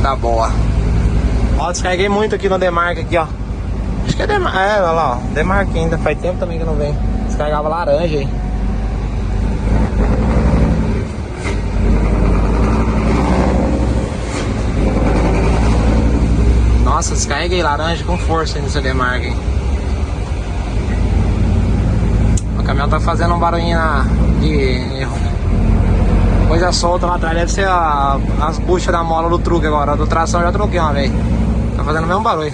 da boa. Ó, descarreguei muito aqui no Demarque aqui, ó. Acho que é Demarque, olha lá, ó. Demarque ainda, faz tempo também que não vem. Descarregava laranja aí. Nossa, descarreguei laranja com força aí nesse Demarque, hein. O caminhão tá fazendo um barulhinho de coisa solta lá atrás. Deve ser as buchas da mola do truque agora. Do tração eu já troquei uma vez. Tá fazendo o mesmo barulho.